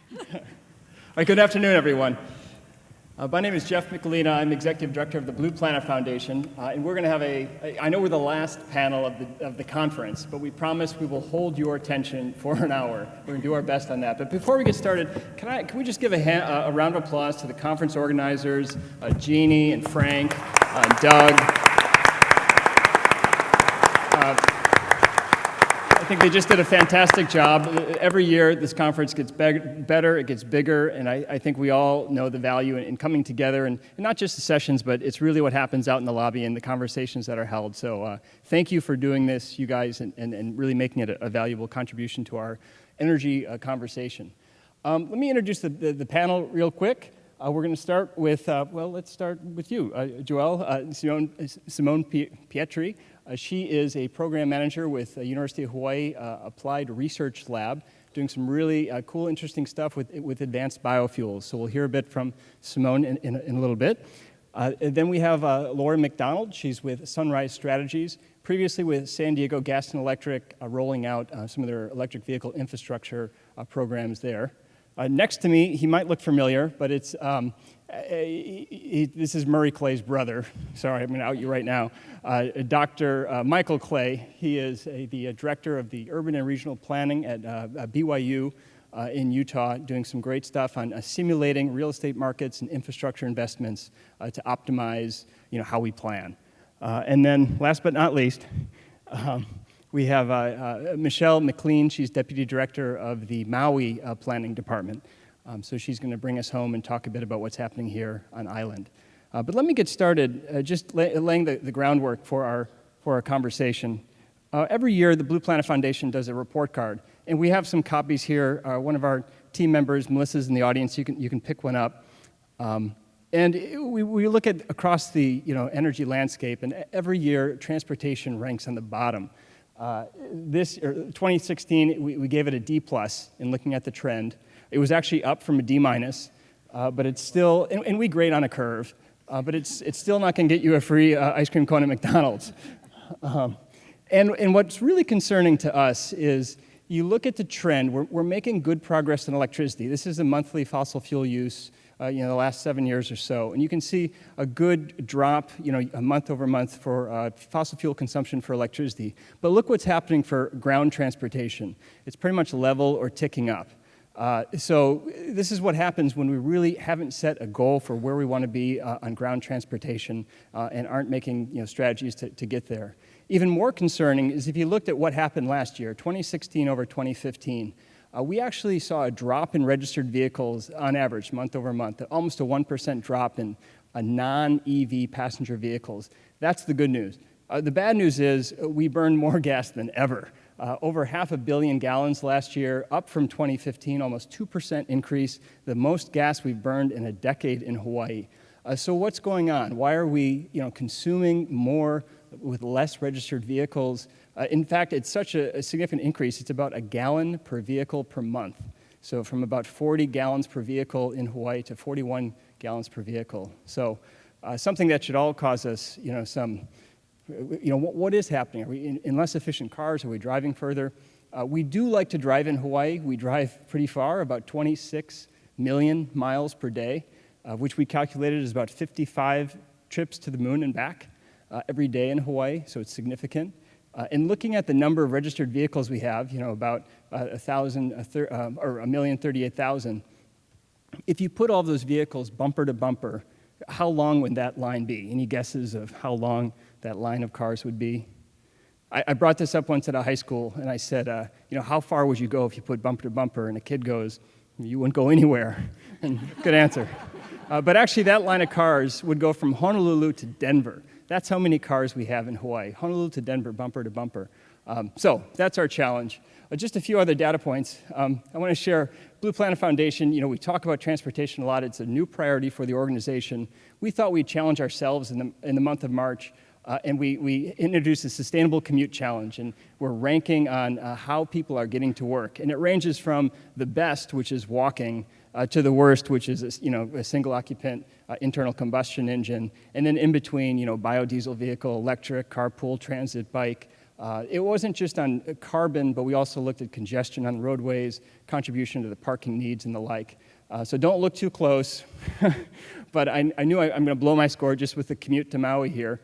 All right, good afternoon, everyone. My name is Jeff Michelina. I'm Executive Director of the Blue Planet Foundation, and we're going to have I know we're the last panel of the conference, but we promise we will hold your attention for an hour. We're going to do our best on that. But before we get started, can we just give a round of applause to the conference organizers, Jeannie and Frank, Doug. I think they just did a fantastic job. Every year, this conference gets better, it gets bigger, and I think we all know the value in coming together, and not just the sessions, but it's really what happens out in the lobby and the conversations that are held. So thank you for doing this, you guys, and really making it a valuable contribution to our energy conversation. Let me introduce the panel real quick. We're going to start with, let's start with you, Joelle, Simone Pietri. She is a program manager with University of Hawaii Applied Research Lab, doing some really cool, interesting stuff with advanced biofuels. So we'll hear a bit from Simone in a little bit. And then we have Laura McDonald. She's with Sunrise Strategies, previously with San Diego Gas and Electric, rolling out some of their electric vehicle infrastructure programs there. Next to me, he might look familiar, but it's this is Murray Clay's brother. Sorry, I'm going to out you right now. Dr. Michael Clay. He is the director of the Urban and Regional Planning at BYU in Utah, doing some great stuff on simulating real estate markets and infrastructure investments to optimize, how we plan. And then, last but not least, we have Michelle McLean. She's Deputy Director of the Maui Planning Department. So she's going to bring us home and talk a bit about what's happening here on island. But let me get started just laying the groundwork for our conversation. Every year, the Blue Planet Foundation does a report card, and we have some copies here. One of our team members, Melissa's in the audience. You can pick one up. And we look at across the energy landscape, and every year, transportation ranks on the bottom. 2016, we gave it a D+ in looking at the trend. It was actually up from a D-, but it's still, and we grade on a curve, but it's still not going to get you a free ice cream cone at McDonald's. And what's really concerning to us is you look at the trend, we're making good progress in electricity. This is the monthly fossil fuel use, the last 7 years or so. And you can see a good drop, a month over month for fossil fuel consumption for electricity. But look what's happening for ground transportation. It's pretty much level or ticking up. So this is what happens when we really haven't set a goal for where we want to be on ground transportation and aren't making strategies to get there. Even more concerning is if you looked at what happened last year, 2016 over 2015, we actually saw a drop in registered vehicles on average, month over month, almost a 1% drop in non-EV passenger vehicles. That's the good news. The bad news is we burned more gas than ever. Over 500 million gallons last year, up from 2015, almost 2% increase, the most gas we've burned in a decade in Hawaii. So what's going on? Why are we consuming more with less registered vehicles? In fact, it's such a significant increase. It's about a gallon per vehicle per month. So from about 40 gallons per vehicle in Hawaii to 41 gallons per vehicle. So something that should all cause us, what is happening? Are we in less efficient cars? Are we driving further? We do like to drive in Hawaii. We drive pretty far, about 26 million miles per day, which we calculated is about 55 trips to the moon and back every day in Hawaii, so it's significant. And looking at the number of registered vehicles we have, about 1,038,000, if you put all those vehicles bumper to bumper, how long would that line be? Any guesses of how long that line of cars would be? I brought this up once at a high school, and I said, how far would you go if you put bumper to bumper? And a kid goes, you wouldn't go anywhere. And good answer. But actually, that line of cars would go from Honolulu to Denver. That's how many cars we have in Hawaii. Honolulu to Denver, bumper to bumper. So that's our challenge. Just a few other data points. I want to share Blue Planet Foundation. We talk about transportation a lot. It's a new priority for the organization. We thought we'd challenge ourselves in the month of March, and we introduced a Sustainable Commute Challenge, and we're ranking on how people are getting to work. And it ranges from the best, which is walking, to the worst, which is a single-occupant internal combustion engine, and then in between, biodiesel vehicle, electric, carpool, transit, bike, It wasn't just on carbon, but we also looked at congestion on roadways, contribution to the parking needs and the like. So don't look too close, but I knew I'm going to blow my score just with the commute to Maui here.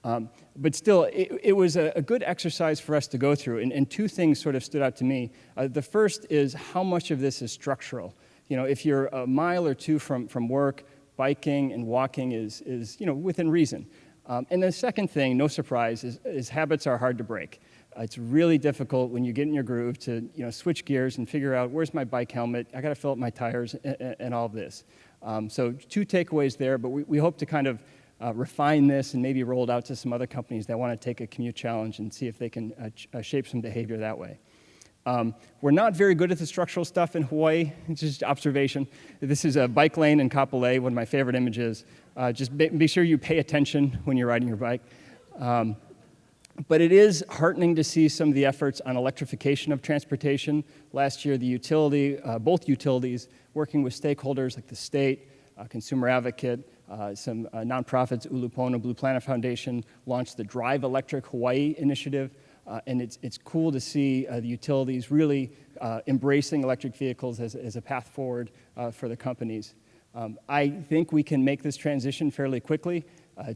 But still, it was a good exercise for us to go through, and two things sort of stood out to me. The first is how much of this is structural. If you're a mile or two from work, biking and walking is within reason. And the second thing, no surprise, is habits are hard to break. It's really difficult when you get in your groove to switch gears and figure out, where's my bike helmet? I got to fill up my tires and all of this. So two takeaways there, but we hope to kind of refine this and maybe roll it out to some other companies that want to take a commute challenge and see if they can shape some behavior that way. We're not very good at the structural stuff in Hawaii. It's just observation. This is a bike lane in Kapolei, one of my favorite images. Just be sure you pay attention when you're riding your bike. But it is heartening to see some of the efforts on electrification of transportation. Last year, both utilities, working with stakeholders like the state, consumer advocate, some nonprofits, Ulupona, Blue Planet Foundation, launched the Drive Electric Hawaii initiative. And it's cool to see the utilities really embracing electric vehicles as a path forward for the companies. I think we can make this transition fairly quickly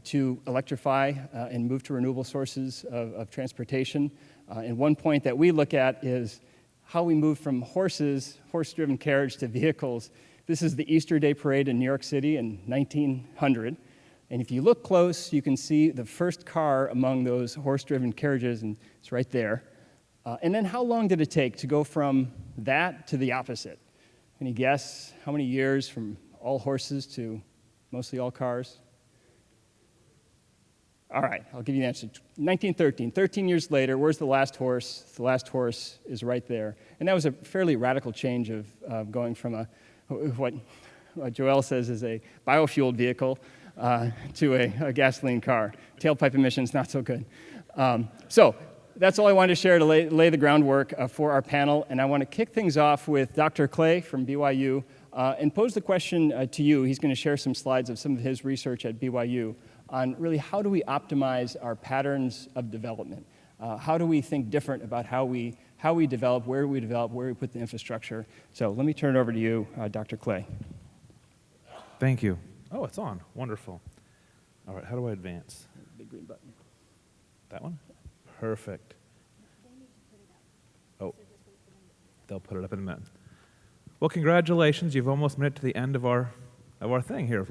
to electrify and move to renewable sources of transportation. And one point that we look at is how we move from horse-driven carriage to vehicles. This is the Easter Day Parade in New York City in 1900. And if you look close, you can see the first car among those horse-driven carriages, and it's right there. And then how long did it take to go from that to the opposite? Can you guess how many years from all horses to mostly all cars? All right, I'll give you the answer. 1913, 13 years later, where's the last horse? The last horse is right there. And that was a fairly radical change of going from what Joel says is a biofueled vehicle to a gasoline car. Tailpipe emissions, not so good. So that's all I wanted to share to lay the groundwork for our panel. And I want to kick things off with Dr. Clay from BYU and pose the question to you. He's going to share some slides of some of his research at BYU on really how do we optimize our patterns of development? How do we think different about how we develop, where we put the infrastructure? So let me turn it over to you, Dr. Clay. Thank you. Oh, it's on. Wonderful. All right, how do I advance? Big green button. That one? Perfect. Oh, they'll put it up in a minute. Well, congratulations. You've almost made it to the end of our thing here,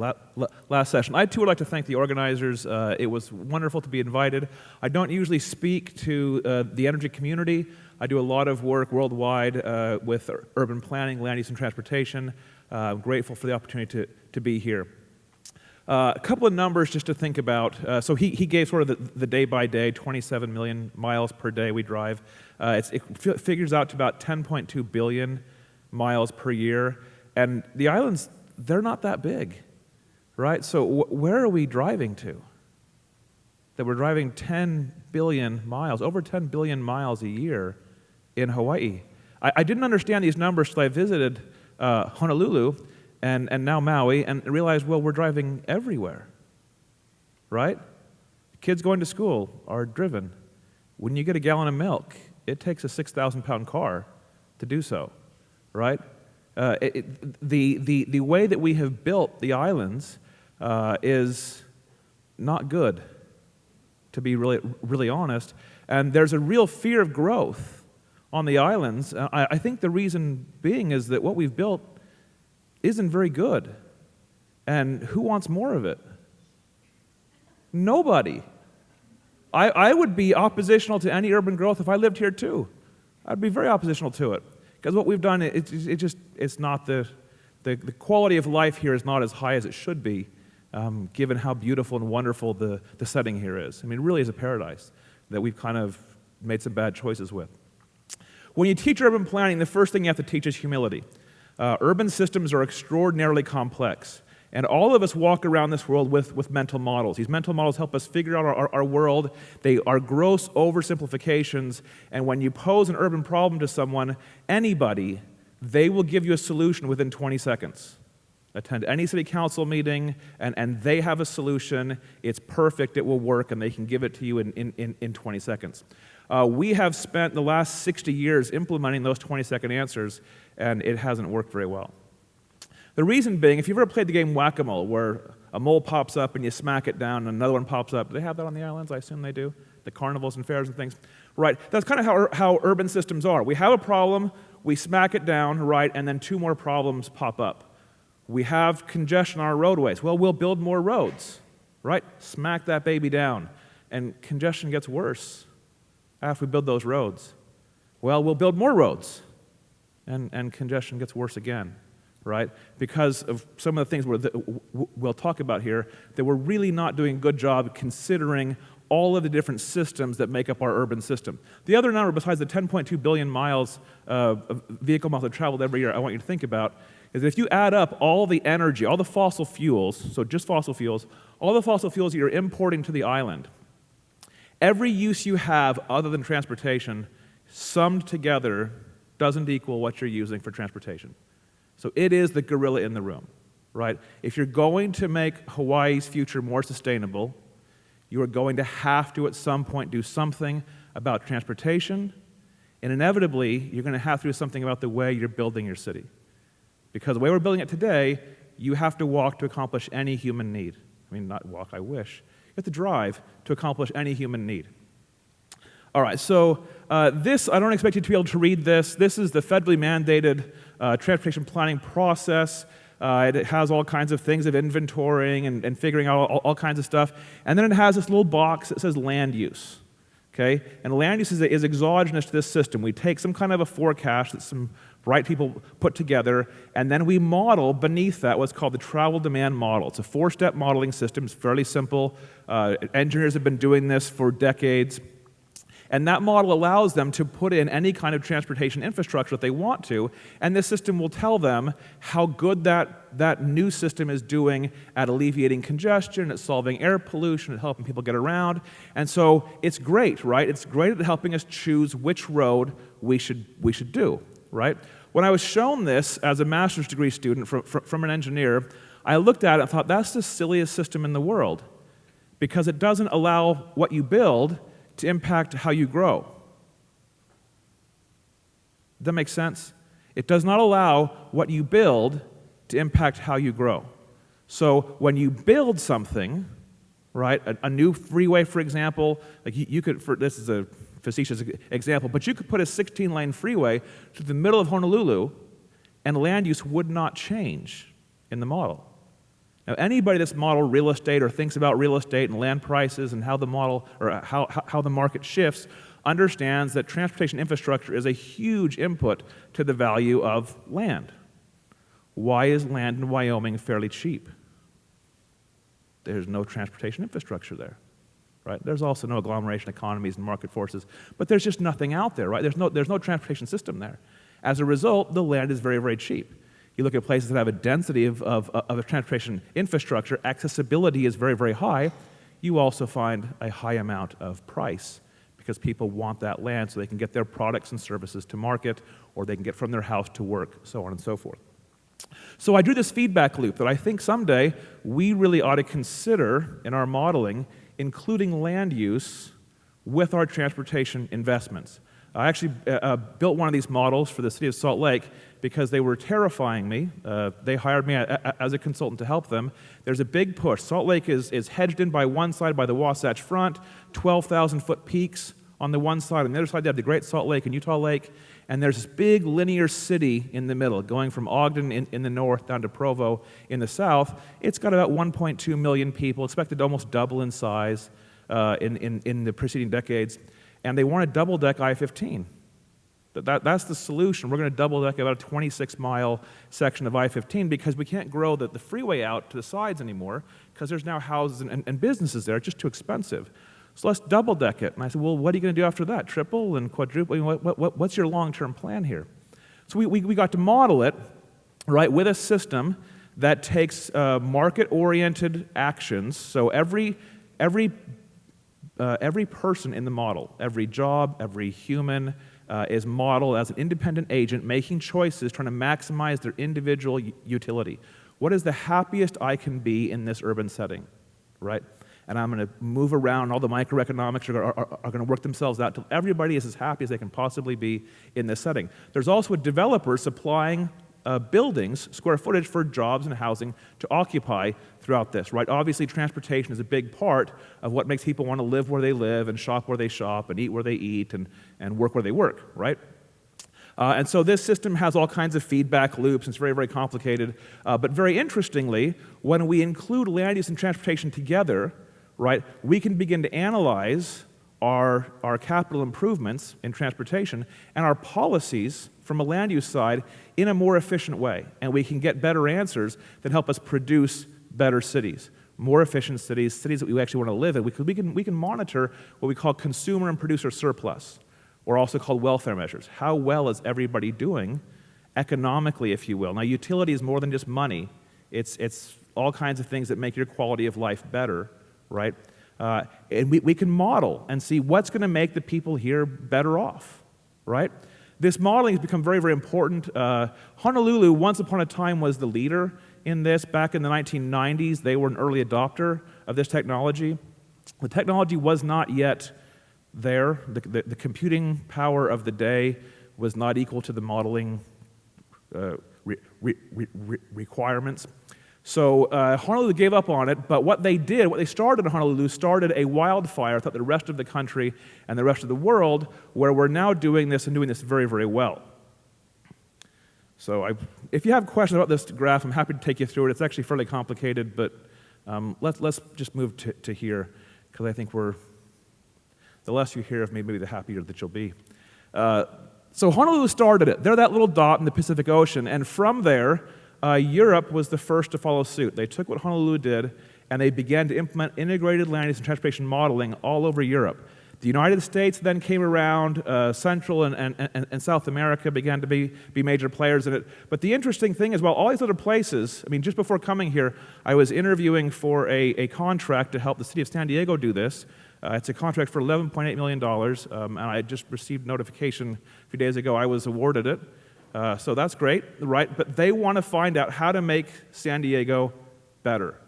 last session. I, too, would like to thank the organizers. It was wonderful to be invited. I don't usually speak to the energy community. I do a lot of work worldwide with urban planning, land use, and transportation. I'm grateful for the opportunity to be here. A couple of numbers just to think about. So he gave sort of the day-by-day, 27 million miles per day we drive. It figures out to about 10.2 billion miles per year. And the islands, they're not that big, right? So where are we driving to? That we're driving 10 billion miles, over 10 billion miles a year in Hawaii. I didn't understand these numbers till I visited Honolulu and now Maui and realized, well, we're driving everywhere, right? Kids going to school are driven. When you get a gallon of milk, it takes a 6,000-pound car to do so, right? The way that we have built the islands is not good, to be really honest. And there's a real fear of growth on the islands. I think the reason being is that what we've built isn't very good. And who wants more of it? Nobody. I would be oppositional to any urban growth if I lived here too. I'd be very oppositional to it. Because what we've done, it's not the quality of life here is not as high as it should be, given how beautiful and wonderful the setting here is. I mean, it really is a paradise that we've kind of made some bad choices with. When you teach urban planning, the first thing you have to teach is humility. Urban systems are extraordinarily complex. And all of us walk around this world with mental models. These mental models help us figure out our world. They are gross oversimplifications. And when you pose an urban problem to someone, anybody, they will give you a solution within 20 seconds. Attend any city council meeting, and they have a solution. It's perfect, it will work, and they can give it to you in 20 seconds. We have spent the last 60 years implementing those 20-second answers, and it hasn't worked very well. The reason being, if you've ever played the game Whack-A-Mole, where a mole pops up and you smack it down and another one pops up, do they have that on the islands? I assume they do. The carnivals and fairs and things. Right, that's kind of how urban systems are. We have a problem, we smack it down, right, and then two more problems pop up. We have congestion on our roadways. Well, we'll build more roads, right? Smack that baby down. And congestion gets worse after we build those roads. Well, we'll build more roads. And congestion gets worse again, right? Because of some of the things we'll talk about here, that we're really not doing a good job considering all of the different systems that make up our urban system. The other number, besides the 10.2 billion miles of vehicle miles that are traveled every year, I want you to think about, is that if you add up all the energy, all the fossil fuels, so just fossil fuels, all the fossil fuels you're importing to the island, every use you have other than transportation, summed together, doesn't equal what you're using for transportation. So it is the gorilla in the room, right? If you're going to make Hawaii's future more sustainable, you are going to have to at some point do something about transportation, and inevitably, you're going to have to do something about the way you're building your city. Because the way we're building it today, you have to walk to accomplish any human need. I mean, not walk, I wish. You have to drive to accomplish any human need. All right, so this, I don't expect you to be able to read this. This is the federally mandated transportation planning process. It has all kinds of things of inventorying and figuring out all kinds of stuff. And then it has this little box that says land use. Okay? And land use is exogenous to this system. We take some kind of a forecast that some bright people put together, and then we model beneath that what's called the travel demand model. It's a 4-step modeling system. It's fairly simple. Engineers have been doing this for decades. And that model allows them to put in any kind of transportation infrastructure that they want to, and this system will tell them how good that new system is doing at alleviating congestion, at solving air pollution, at helping people get around. And so it's great, right? It's great at helping us choose which road we should do, right? When I was shown this as a master's degree student from an engineer, I looked at it and thought, that's the silliest system in the world, because it doesn't allow what you build to impact how you grow. Does that make sense? It does not allow what you build to impact how you grow. So when you build something, right, a new freeway, for example, like you could, this is a facetious example, but you could put a 16-lane freeway to the middle of Honolulu, and land use would not change in the model. Now, anybody that's modeled real estate or thinks about real estate and land prices and how the model or how the market shifts understands that transportation infrastructure is a huge input to the value of land. Why is land in Wyoming fairly cheap? There's no transportation infrastructure there, right? There's also no agglomeration economies and market forces, but there's just nothing out there, right? There's no transportation system there. As a result, the land is very, very cheap. You look at places that have a density of a transportation infrastructure, accessibility is very, very high. You also find a high amount of price because people want that land so they can get their products and services to market, or they can get from their house to work, so on and so forth. So I drew this feedback loop that I think someday we really ought to consider in our modeling, including land use with our transportation investments. I actually built one of these models for the city of Salt Lake because they were terrifying me. They hired me as a consultant to help them. There's a big push. Salt Lake is hedged in by one side by the Wasatch Front, 12,000-foot peaks on the one side. On the other side, they have the Great Salt Lake and Utah Lake. And there's this big linear city in the middle, going from Ogden in the north down to Provo in the south. It's got about 1.2 million people, expected to almost double in size in the preceding decades. And they want to double-deck I-15. That's the solution. We're going to double-deck about a 26-mile section of I-15 because we can't grow the freeway out to the sides anymore because there's now houses and businesses there. It's just too expensive. So let's double-deck it. And I said, well, what are you going to do after that? Triple and quadruple? What's your long-term plan here? So we got to model it, right, with a system that takes market-oriented actions. So every person in the model, every job, every human is modeled as an independent agent making choices trying to maximize their individual utility. what is the happiest I can be in this urban setting, right? And I'm going to move around. All the microeconomics are going to work themselves out till everybody is as happy as they can possibly be in this setting. There's also a developer supplying buildings, square footage for jobs and housing to occupy throughout this, right? Obviously, transportation is a big part of what makes people want to live where they live and shop where they shop and eat where they eat and work where they work, right? And so this system has all kinds of feedback loops. It's very, very complicated. But very interestingly, when we include land use and transportation together, right, we can begin to analyze our capital improvements in transportation and our policies from a land use side in a more efficient way. And we can get better answers that help us produce better cities, more efficient cities, cities that we actually want to live in. We can monitor what we call consumer and producer surplus, or also called welfare measures. How well is everybody doing economically, if you will? Now, utility is more than just money. It's all kinds of things that make your quality of life better, right? And we can model and see what's going to make the people here better off, right? This modeling has become very, very important. Honolulu, once upon a time, was the leader in this. Back in the 1990s, they were an early adopter of this technology. The technology was not yet there. The computing power of the day was not equal to the modeling requirements. So Honolulu gave up on it, but what they started in Honolulu, started a wildfire throughout the rest of the country and the rest of the world, where we're now doing this and doing this very, very well. So if you have questions about this graph, I'm happy to take you through it. It's actually fairly complicated, but let's just move to here, because I think the less you hear of me, maybe the happier that you'll be. So Honolulu started it. They're that little dot in the Pacific Ocean, and from there, Europe was the first to follow suit. They took what Honolulu did, and they began to implement integrated land use and transportation modeling all over Europe. The United States then came around, Central and South America began to be major players in it. But the interesting thing is, while all these other places, I mean, just before coming here, I was interviewing for a contract to help the city of San Diego do this. It's a contract for $11.8 million, and I just received notification a few days ago I was awarded it. So that's great, right? But they want to find out how to make San Diego better,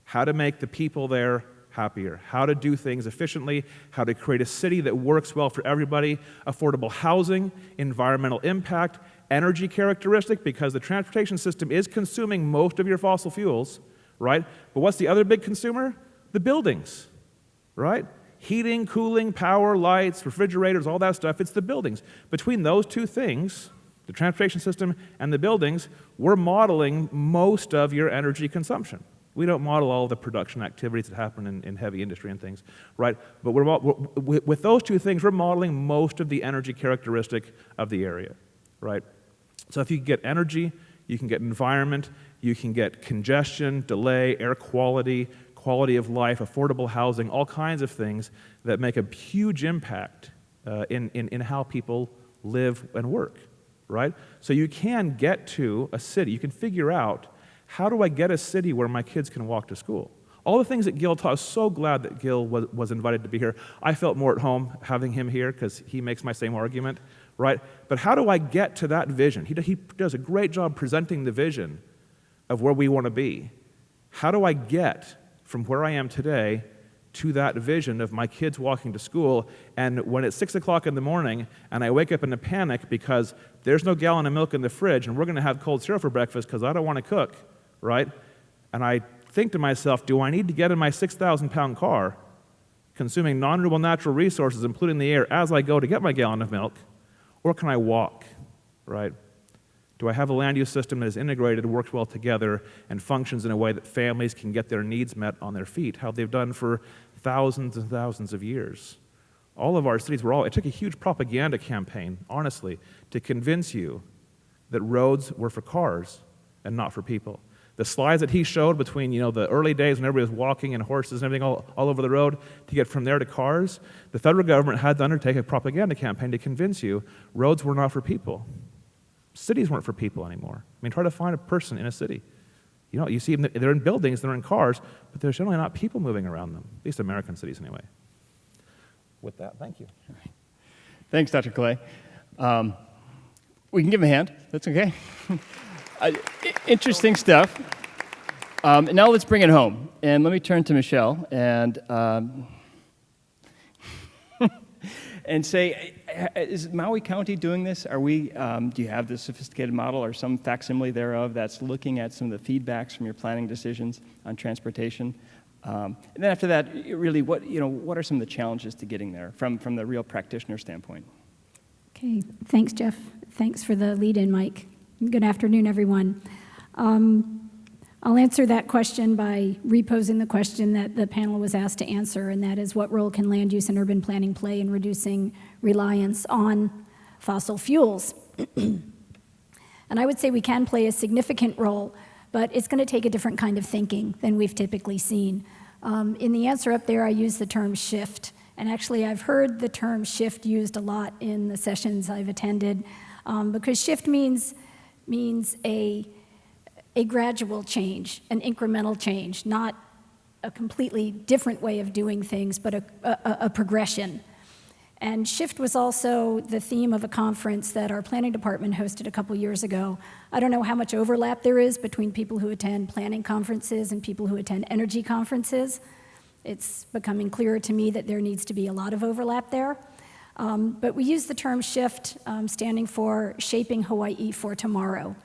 how to make the people there happier, how to do things efficiently, how to create a city that works well for everybody, affordable housing, environmental impact, energy characteristic, because the transportation system is consuming most of your fossil fuels, right? But what's the other big consumer? The buildings, right? Heating, cooling, power, lights, refrigerators, all that stuff, it's the buildings. Between those two things, the transportation system and the buildings, we're modeling most of your energy consumption. We don't model all the production activities that happen in heavy industry and things, right? But with those two things, we're modeling most of the energy characteristic of the area, right? So if you can get energy, you can get environment, you can get congestion, delay, air quality, quality of life, affordable housing, all kinds of things that make a huge impact in how people live and work, right? So you can get to a city, you can figure out, how do I get a city where my kids can walk to school? All the things that Gil taught, I was so glad that Gil was invited to be here. I felt more at home having him here because he makes my same argument, right? But how do I get to that vision? He does a great job presenting the vision of where we want to be. How do I get from where I am today to that vision of my kids walking to school, and when it's 6 o'clock in the morning and I wake up in a panic because there's no gallon of milk in the fridge and we're going to have cold cereal for breakfast because I don't want to cook, right? And I think to myself, do I need to get in my 6,000-pound car, consuming non-renewable natural resources, including the air, as I go to get my gallon of milk, or can I walk, right? Do I have a land use system that is integrated, works well together, and functions in a way that families can get their needs met on their feet, how they've done for thousands and thousands of years? All of our cities it took a huge propaganda campaign, honestly, to convince you that roads were for cars and not for people. The slides that he showed between, the early days when everybody was walking and horses and everything all over the road to get from there to cars, the federal government had to undertake a propaganda campaign to convince you roads were not for people. Cities weren't for people anymore. I mean, try to find a person in a city. You see them, they're in buildings, they're in cars, but there's generally not people moving around them, at least American cities anyway. With that, thank you. Thanks, Dr. Clay. We can give him a hand. That's okay. Interesting stuff. Now let's bring it home. And let me turn to Michelle and and say, is Maui County doing this? Are we? Do you have this sophisticated model or some facsimile thereof that's looking at some of the feedbacks from your planning decisions on transportation? And then after that, really, what are some of the challenges to getting there from the real practitioner standpoint? Okay, thanks, Jeff. Thanks for the lead-in, Mike. Good afternoon, everyone. I'll answer that question by reposing the question that the panel was asked to answer, and that is, what role can land use and urban planning play in reducing reliance on fossil fuels? And I would say we can play a significant role, but it's going to take a different kind of thinking than we've typically seen. In the answer up there, I use the term shift. And actually, I've heard the term shift used a lot in the sessions I've attended, because shift means a gradual change, an incremental change, not a completely different way of doing things, but a progression. And shift was also the theme of a conference that our planning department hosted a couple years ago. I don't know how much overlap there is between people who attend planning conferences and people who attend energy conferences. It's becoming clearer to me that there needs to be a lot of overlap there. But we use the term shift, standing for Shaping Hawaii for Tomorrow.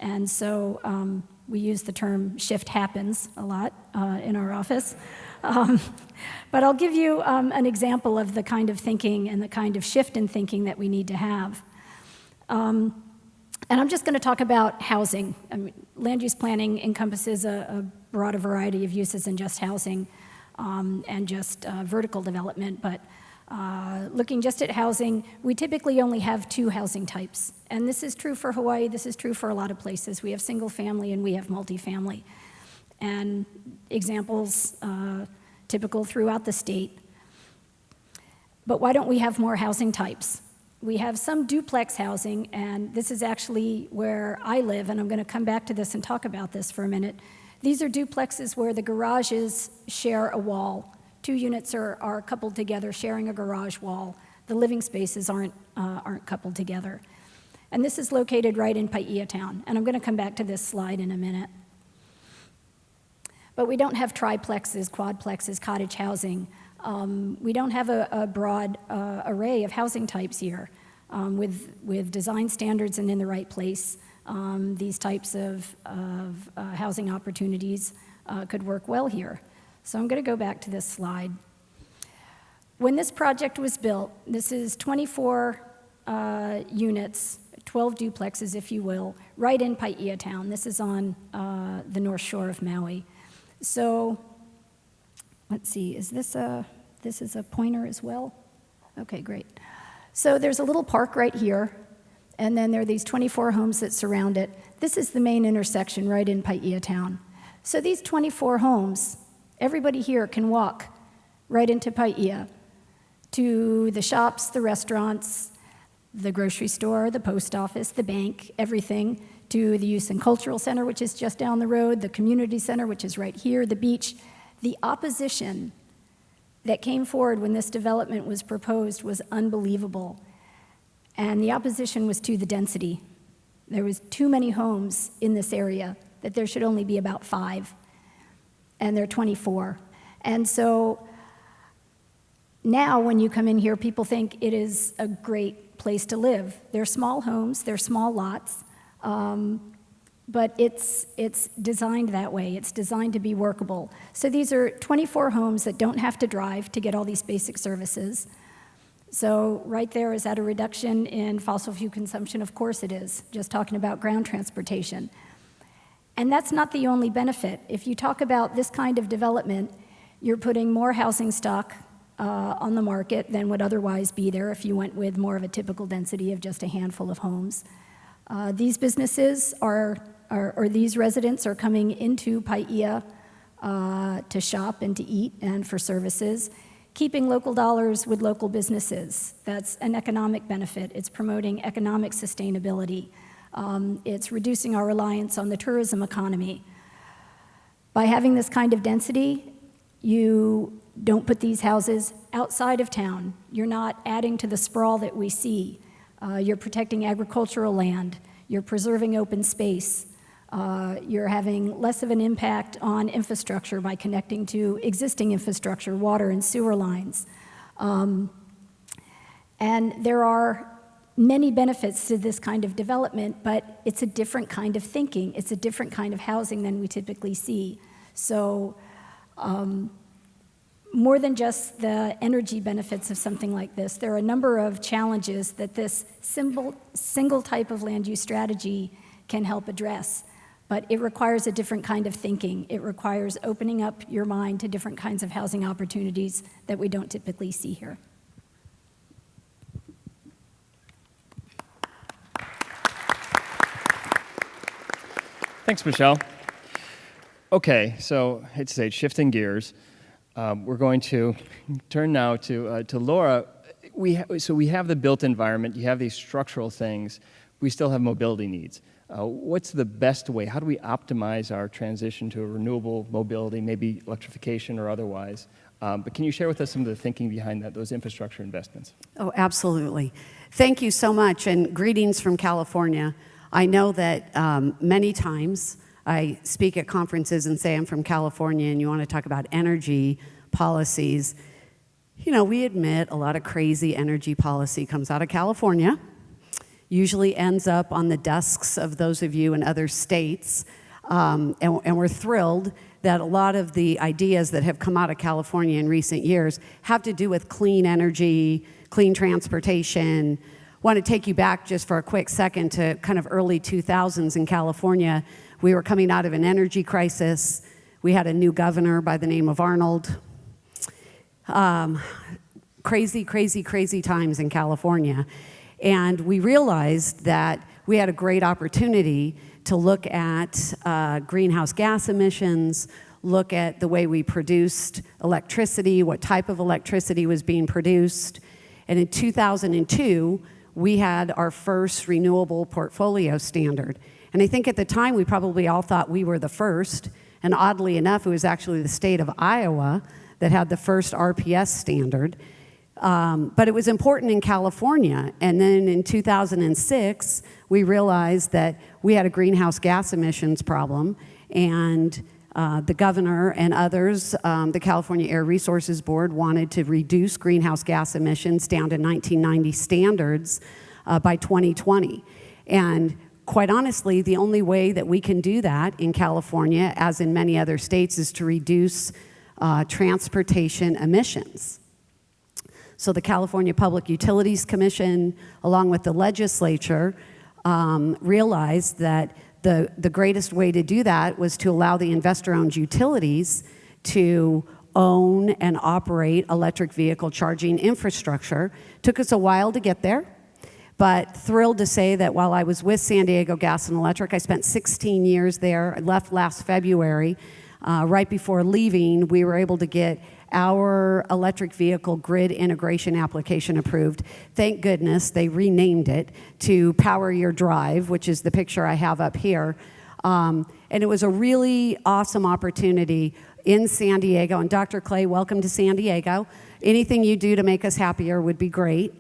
And so we use the term shift happens a lot in our office. But I'll give you an example of the kind of thinking and the kind of shift in thinking that we need to have. And I'm just going to talk about housing. I mean, land use planning encompasses a broader variety of uses than just housing and just vertical development. But looking just at housing, we typically only have two housing types. And this is true for Hawaii, this is true for a lot of places. We have single family and we have multifamily. And examples typical throughout the state. But why don't we have more housing types? We have some duplex housing, and this is actually where I live, and I'm going to come back to this and talk about this for a minute. These are duplexes where the garages share a wall. Two units are coupled together, sharing a garage wall. The living spaces aren't coupled together. And this is located right in Paia town, and I'm going to come back to this slide in a minute. But we don't have triplexes, quadplexes, cottage housing. We don't have a broad array of housing types here. With design standards and in the right place, these types of housing opportunities could work well here. So I'm going to go back to this slide. When this project was built, this is 24 units, 12 duplexes, if you will, right in Paia town. This is on the north shore of Maui. So let's see, this is a pointer as well? Okay, great. So there's a little park right here, and then there are these 24 homes that surround it. This is the main intersection right in Paia town. So these 24 homes, everybody here can walk right into Paia to the shops, the restaurants, the grocery store, the post office, the bank, everything, to the Youth and Cultural Center, which is just down the road, the community center, which is right here, the beach. The opposition that came forward when this development was proposed was unbelievable. And the opposition was to the density. There was too many homes in this area, that there should only be about 5. And there are 24. And so now when you come in here, people think it is a great place to live. They're small homes, they're small lots, but it's designed that way. It's designed to be workable. So these are 24 homes that don't have to drive to get all these basic services. So right there, is that a reduction in fossil fuel consumption? Of course it is, just talking about ground transportation. And that's not the only benefit. If you talk about this kind of development, you're putting more housing stock on the market than would otherwise be there if you went with more of a typical density of just a handful of homes. These businesses or these residents are coming into Paia to shop and to eat and for services, keeping local dollars with local businesses. That's an economic benefit. It's promoting economic sustainability. It's reducing our reliance on the tourism economy. By having this kind of density, you don't put these houses outside of town. You're not adding to the sprawl that we see. You're protecting agricultural land. You're preserving open space. You're having less of an impact on infrastructure by connecting to existing infrastructure, water and sewer lines. And there are many benefits to this kind of development, but it's a different kind of thinking. It's a different kind of housing than we typically see. So more than just the energy benefits of something like this, there are a number of challenges that this single type of land use strategy can help address. But it requires a different kind of thinking. It requires opening up your mind to different kinds of housing opportunities that we don't typically see here. Thanks, Michelle. Okay, so I hate to say it, shifting gears. We're going to turn now to Laura. So we have the built environment, you have these structural things, we still have mobility needs. What's the best way? How do we optimize our transition to a renewable mobility, maybe electrification or otherwise? But can you share with us some of the thinking behind that, those infrastructure investments? Oh, absolutely. Thank you so much, and greetings from California. I know that many times I speak at conferences and say I'm from California and you want to talk about energy policies. You know, we admit a lot of crazy energy policy comes out of California, usually ends up on the desks of those of you in other states, and we're thrilled that a lot of the ideas that have come out of California in recent years have to do with clean energy, clean transportation. Want to take you back just for a quick second to kind of early 2000s in California. We were coming out of an energy crisis. We had a new governor by the name of Arnold. Crazy, crazy, crazy times in California. And we realized that we had a great opportunity to look at greenhouse gas emissions, look at the way we produced electricity, what type of electricity was being produced. And in 2002, we had our first renewable portfolio standard. And I think at the time, we probably all thought we were the first. And oddly enough, it was actually the state of Iowa that had the first RPS standard. But it was important in California. And then in 2006, we realized that we had a greenhouse gas emissions problem. And the governor and others, the California Air Resources Board, wanted to reduce greenhouse gas emissions down to 1990 standards by 2020. And quite honestly, the only way that we can do that in California, as in many other states, is to reduce transportation emissions. So the California Public Utilities Commission, along with the legislature, realized that the greatest way to do that was to allow the investor-owned utilities to own and operate electric vehicle charging infrastructure. Took us a while to get there, but thrilled to say that while I was with San Diego Gas and Electric, I spent 16 years there. I left last February. Right before leaving, we were able to get our electric vehicle grid integration application approved. Thank goodness they renamed it to Power Your Drive, which is the picture I have up here. And it was a really awesome opportunity in San Diego. And Dr. Clay, welcome to San Diego. Anything you do to make us happier would be great.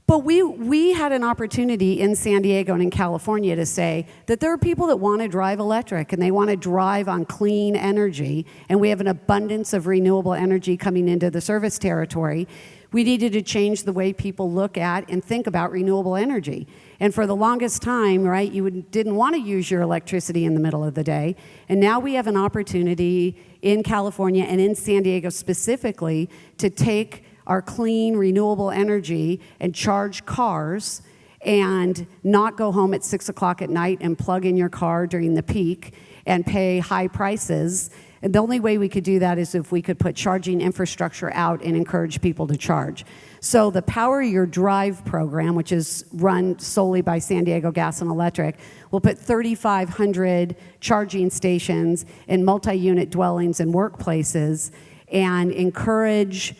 But we had an opportunity in San Diego and in California to say that there are people that want to drive electric and they want to drive on clean energy, and we have an abundance of renewable energy coming into the service territory. We needed to change the way people look at and think about renewable energy. And for the longest time, right, you didn't want to use your electricity in the middle of the day. And now we have an opportunity in California and in San Diego specifically to take our clean, renewable energy and charge cars and not go home at 6 o'clock at night and plug in your car during the peak and pay high prices. And the only way we could do that is if we could put charging infrastructure out and encourage people to charge. So the Power Your Drive program, which is run solely by San Diego Gas and Electric, will put 3,500 charging stations in multi-unit dwellings and workplaces and encourage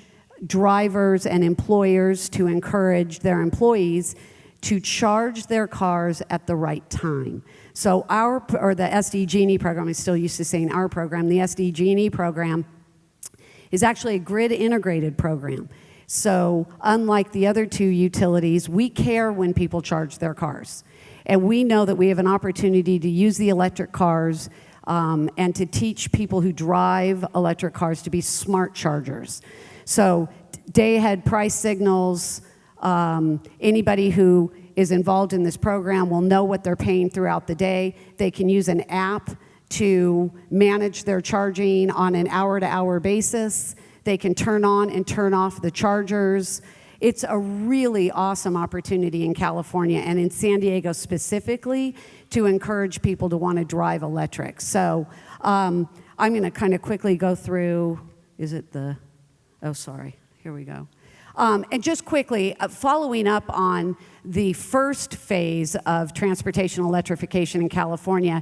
drivers and employers to encourage their employees to charge their cars at the right time. So the SDG&E program, I'm still used to saying our program, the SDG&E program is actually a grid integrated program. So unlike the other two utilities, we care when people charge their cars. And we know that we have an opportunity to use the electric cars and to teach people who drive electric cars to be smart chargers. So day-ahead price signals, anybody who is involved in this program will know what they're paying throughout the day. They can use an app to manage their charging on an hour-to-hour basis. They can turn on and turn off the chargers. It's a really awesome opportunity in California and in San Diego specifically to encourage people to want to drive electric. So I'm going to kind of quickly go through, here we go. And just quickly, following up on the first phase of transportation electrification in California,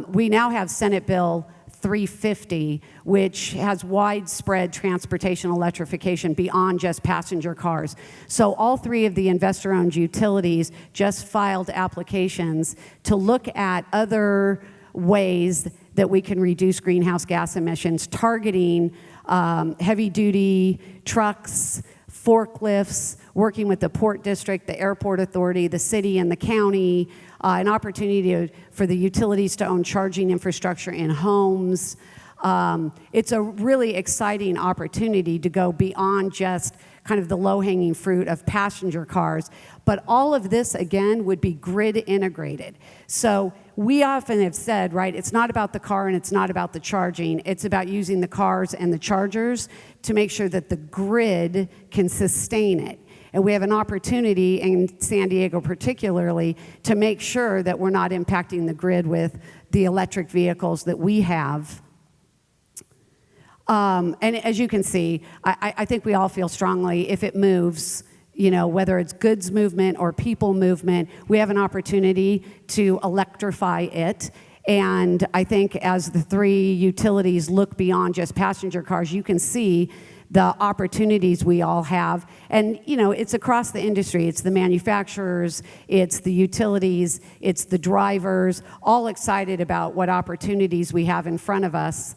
we now have Senate Bill 350, which has widespread transportation electrification beyond just passenger cars. So all three of the investor-owned utilities just filed applications to look at other ways that we can reduce greenhouse gas emissions, targeting heavy-duty trucks, forklifts, working with the Port District, the Airport Authority, the city, and the county, an opportunity for the utilities to own charging infrastructure in homes. It's a really exciting opportunity to go beyond just kind of the low-hanging fruit of passenger cars. But all of this, again, would be grid integrated. So we often have said, right, it's not about the car and it's not about the charging. It's about using the cars and the chargers to make sure that the grid can sustain it. And we have an opportunity in San Diego particularly to make sure that we're not impacting the grid with the electric vehicles that we have. And as you can see, I think we all feel strongly if it moves, you know, whether it's goods movement or people movement, we have an opportunity to electrify it. And I think as the three utilities look beyond just passenger cars, you can see the opportunities we all have. And, you know, it's across the industry. It's the manufacturers, it's the utilities, it's the drivers, all excited about what opportunities we have in front of us.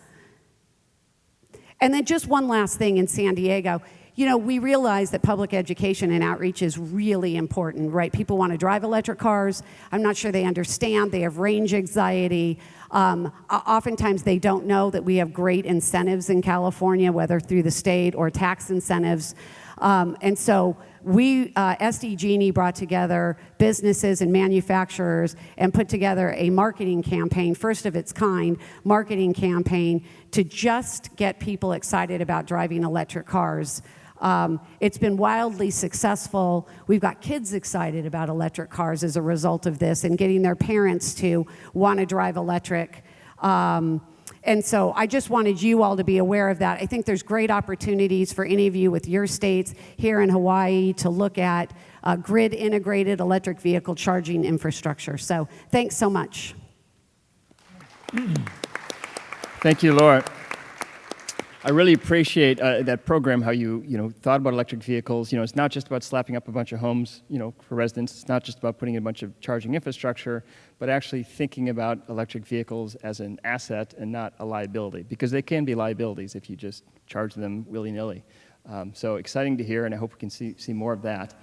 And then just one last thing in San Diego. You know, we realize that public education and outreach is really important, right? People want to drive electric cars. I'm not sure they understand. They have range anxiety. Oftentimes they don't know that we have great incentives in California, whether through the state or tax incentives. And so we, SD-Genie brought together businesses and manufacturers and put together a marketing campaign, first of its kind, marketing campaign to just get people excited about driving electric cars. It's been wildly successful. We've got kids excited about electric cars as a result of this and getting their parents to want to drive electric. And so I just wanted you all to be aware of that. I think there's great opportunities for any of you with your states here in Hawaii to look at grid-integrated electric vehicle charging infrastructure. So thanks so much. Thank you, Laura. I really appreciate that program, how you thought about electric vehicles. It's not just about slapping up a bunch of homes, for residents. It's not just about putting in a bunch of charging infrastructure, but actually thinking about electric vehicles as an asset and not a liability, because they can be liabilities if you just charge them willy-nilly. So exciting to hear, and I hope we can see more of that.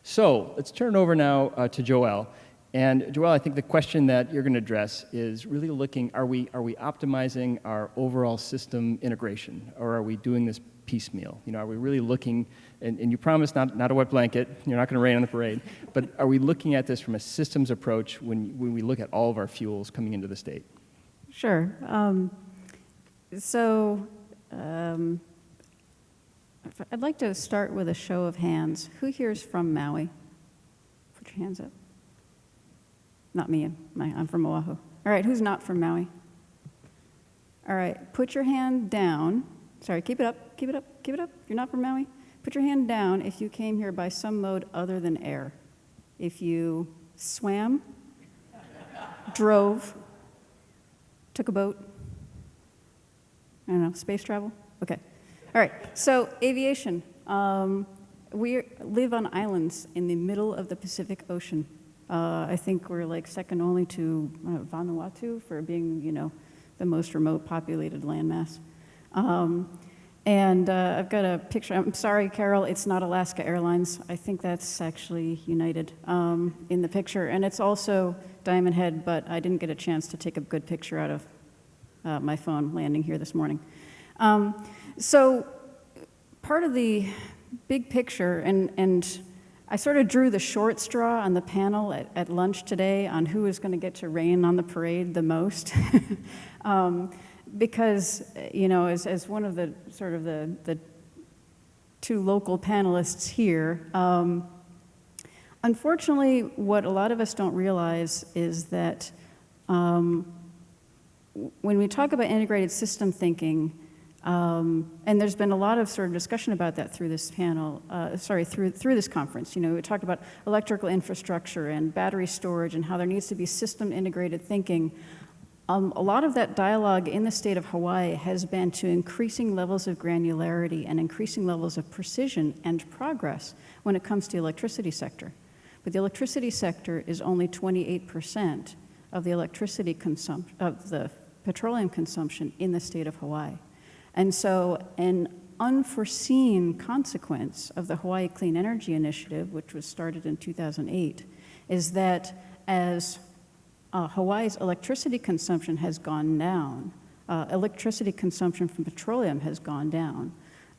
So let's turn over now to Joelle. And Joelle, I think the question that you're going to address is really looking, are we optimizing our overall system integration, or are we doing this piecemeal? Are we really looking, and you promised not a wet blanket, you're not going to rain on the parade, but are we looking at this from a systems approach when we look at all of our fuels coming into the state? Sure. I'd like to start with a show of hands. Who here is from Maui? Put your hands up. Not me, I'm from Oahu. All right, who's not from Maui? All right, put your hand down. Sorry, keep it up, keep it up, keep it up. If you're not from Maui, put your hand down if you came here by some mode other than air. If you swam, drove, took a boat, I don't know, space travel? Okay. All right, so aviation. We live on islands in the middle of the Pacific Ocean. I think we're like second only to Vanuatu for being, the most remote populated landmass. And I've got a picture. I'm sorry, Carol, it's not Alaska Airlines. I think that's actually United in the picture. And it's also Diamond Head, but I didn't get a chance to take a good picture out of my phone landing here this morning. So part of the big picture, and I sort of drew the short straw on the panel at lunch today on who is going to get to rain on the parade the most. Because, you know, as one of the sort of the two local panelists here, unfortunately, what a lot of us don't realize is that when we talk about integrated system thinking, and there's been a lot of sort of discussion about that through this panel, through this conference. You know, we talked about electrical infrastructure and battery storage and how there needs to be system integrated thinking. A lot of that dialogue in the state of Hawaii has been to increasing levels of granularity and increasing levels of precision and progress when it comes to the electricity sector. But the electricity sector is only 28% of the electricity consumption, of the petroleum consumption in the state of Hawaii. And so an unforeseen consequence of the Hawaii Clean Energy Initiative, which was started in 2008, is that as Hawaii's electricity consumption has gone down, electricity consumption from petroleum has gone down,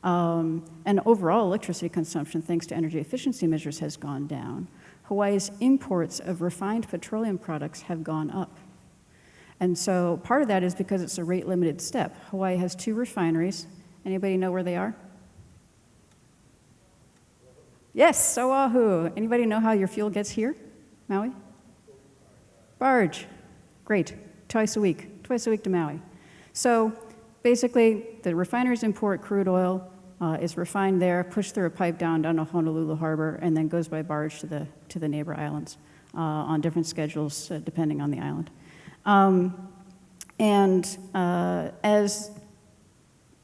and overall electricity consumption, thanks to energy efficiency measures, has gone down. Hawaii's imports of refined petroleum products have gone up. And so part of that is because it's a rate-limited step. Hawaii has 2 refineries. Anybody know where they are? Yes, Oahu. Anybody know how your fuel gets here, Maui? Barge. Great. Twice a week to Maui. So basically, the refineries import crude oil, is refined there, pushed through a pipe down to Honolulu Harbor, and then goes by barge to the neighbor islands on different schedules depending on the island. As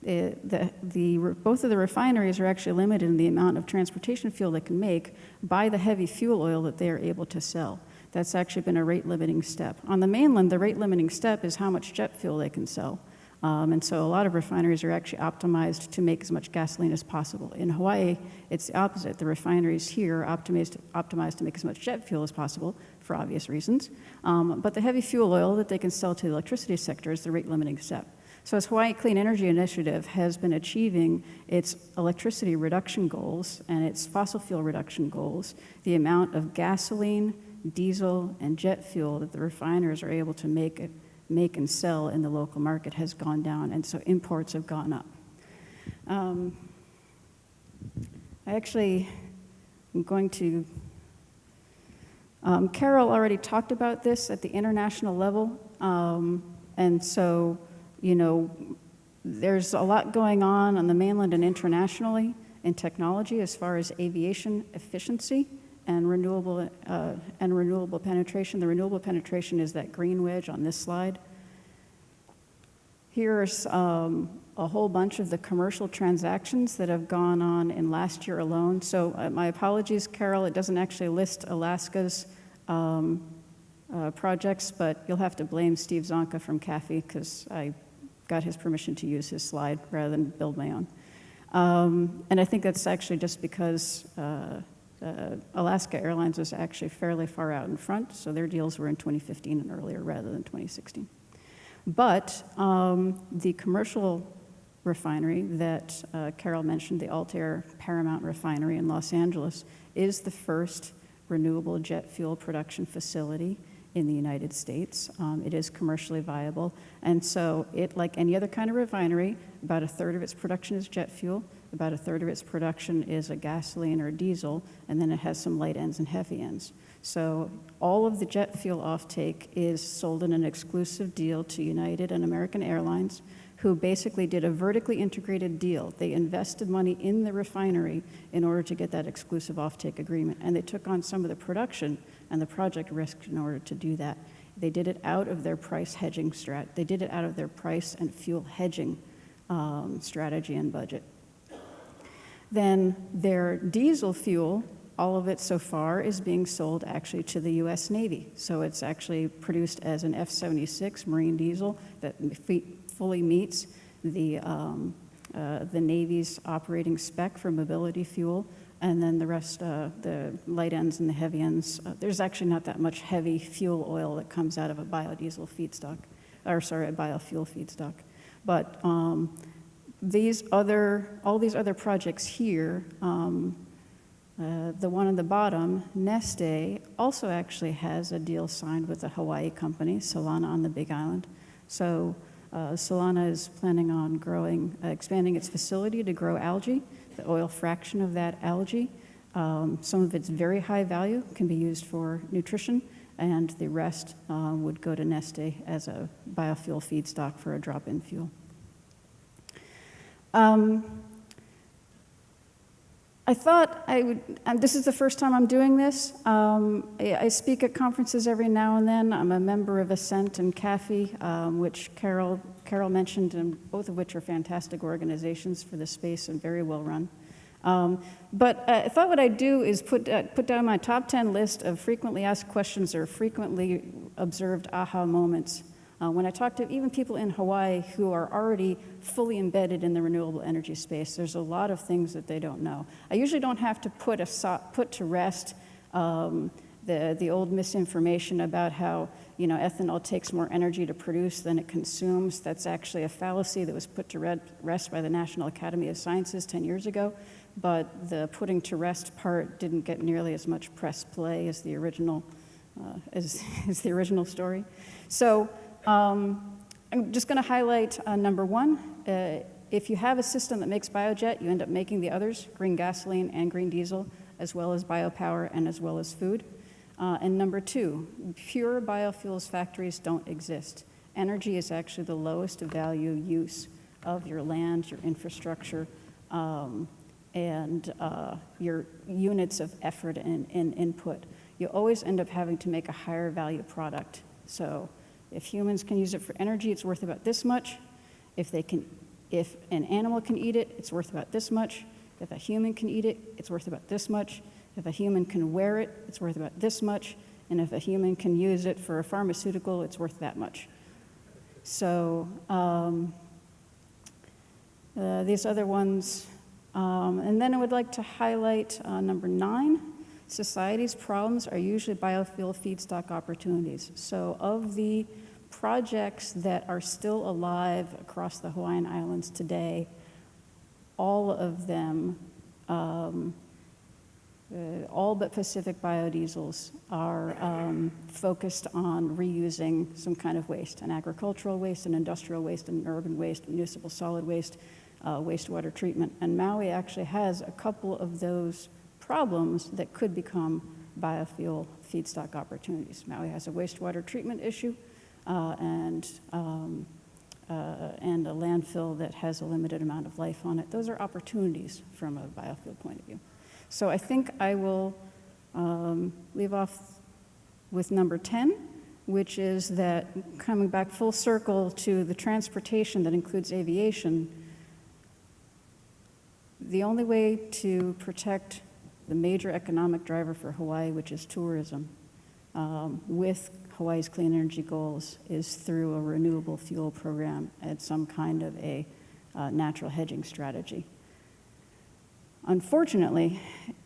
both of the refineries are actually limited in the amount of transportation fuel they can make by the heavy fuel oil that they are able to sell. That's actually been a rate-limiting step. On the mainland, the rate-limiting step is how much jet fuel they can sell. And so a lot of refineries are actually optimized to make as much gasoline as possible. In Hawaii, it's the opposite. The refineries here are optimized to make as much jet fuel as possible for obvious reasons. But the heavy fuel oil that they can sell to the electricity sector is the rate-limiting step. So as Hawaii Clean Energy Initiative has been achieving its electricity reduction goals and its fossil fuel reduction goals, the amount of gasoline, diesel, and jet fuel that the refiners are able to make and sell in the local market has gone down, and so imports have gone up. I actually am going to, Carol already talked about this at the international level, and so, you know, there's a lot going on the mainland and internationally in technology as far as aviation efficiency and renewable penetration. The renewable penetration is that green wedge on this slide. Here's a whole bunch of the commercial transactions that have gone on in last year alone. So my apologies, Carol, it doesn't actually list Alaska's projects, but you'll have to blame Steve Zonka from CAFE because I got his permission to use his slide rather than build my own. And I think that's actually just because Alaska Airlines was actually fairly far out in front, so their deals were in 2015 and earlier rather than 2016. But the commercial refinery that Carol mentioned, the Altair Paramount Refinery in Los Angeles, is the first renewable jet fuel production facility in the United States. It is commercially viable, and so it, like any other kind of refinery, about a third of its production is jet fuel, about a third of its production is a gasoline or diesel, and then it has some light ends and heavy ends. So all of the jet fuel offtake is sold in an exclusive deal to United and American Airlines, who basically did a vertically integrated deal. They invested money in the refinery in order to get that exclusive offtake agreement, and they took on some of the production and the project risk in order to do that. They did it out of their price hedging They did it out of their price and fuel hedging strategy and budget. Then their diesel fuel, all of it so far, is being sold actually to the U.S. Navy. So it's actually produced as an F-76 marine diesel that fully meets the the Navy's operating spec for mobility fuel, and then the rest, the light ends and the heavy ends. There's actually not that much heavy fuel oil that comes out of a biodiesel feedstock, or sorry, a biofuel feedstock. But all these other projects here, the one on the bottom, Neste, also actually has a deal signed with a Hawaii company, Solana on the Big Island. So Solana is planning on expanding its facility to grow algae. The oil fraction of that algae, some of its very high value can be used for nutrition, and the rest would go to Neste as a biofuel feedstock for a drop-in fuel. I thought I would, and this is the first time I'm doing this. I speak at conferences every now and then. I'm a member of Ascent and CAFE, which Carol mentioned, and both of which are fantastic organizations for the space and very well run. But I thought what I'd do is put down my top 10 list of frequently asked questions or frequently observed aha moments. When I talk to even people in Hawaii who are already fully embedded in the renewable energy space, there's a lot of things that they don't know. I usually don't have to put to rest the old misinformation about how ethanol takes more energy to produce than it consumes. That's actually a fallacy that was put to rest by the National Academy of Sciences 10 years ago, but the putting to rest part didn't get nearly as much press play as the original story. So. I'm just going to highlight number one. If you have a system that makes biojet, you end up making the others, green gasoline and green diesel, as well as biopower and as well as food. And number two, pure biofuels factories don't exist. Energy is actually the lowest value use of your land, your infrastructure, and your units of effort and input. You always end up having to make a higher value product. So if humans can use it for energy, it's worth about this much. If an animal can eat it, it's worth about this much. If a human can eat it, it's worth about this much. If a human can wear it, it's worth about this much. And if a human can use it for a pharmaceutical, it's worth that much. So these other ones, and then I would like to highlight number 9. Society's problems are usually biofuel feedstock opportunities. So of the projects that are still alive across the Hawaiian Islands today, all of them, all but Pacific biodiesels, are focused on reusing some kind of waste, an agricultural waste, an industrial waste, an urban waste, municipal solid waste, wastewater treatment. And Maui actually has a couple of those problems that could become biofuel feedstock opportunities. Maui has a wastewater treatment issue and a landfill that has a limited amount of life on it. Those are opportunities from a biofuel point of view. So I think I will leave off with number 10, which is that coming back full circle to the transportation that includes aviation, the only way to protect the major economic driver for Hawaii, which is tourism, with Hawaii's clean energy goals, is through a renewable fuel program and some kind of a natural hedging strategy. Unfortunately,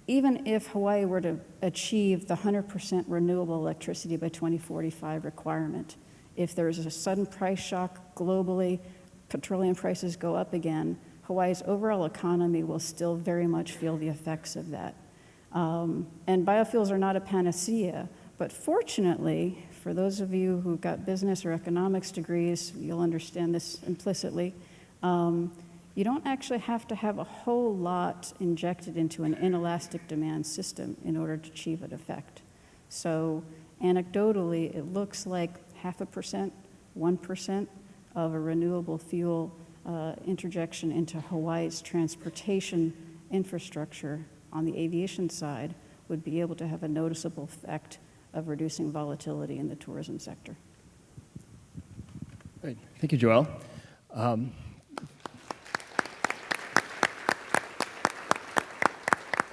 even if Hawaii were to achieve the 100% renewable electricity by 2045 requirement, if there's a sudden price shock globally, petroleum prices go up again, Hawaii's overall economy will still very much feel the effects of that. And biofuels are not a panacea, but fortunately, for those of you who've got business or economics degrees, you'll understand this implicitly, you don't actually have to have a whole lot injected into an inelastic demand system in order to achieve an effect. So anecdotally, it looks like 0.5%, 1% of a renewable fuel interjection into Hawaii's transportation infrastructure on the aviation side would be able to have a noticeable effect of reducing volatility in the tourism sector. Great. Thank you, Joelle.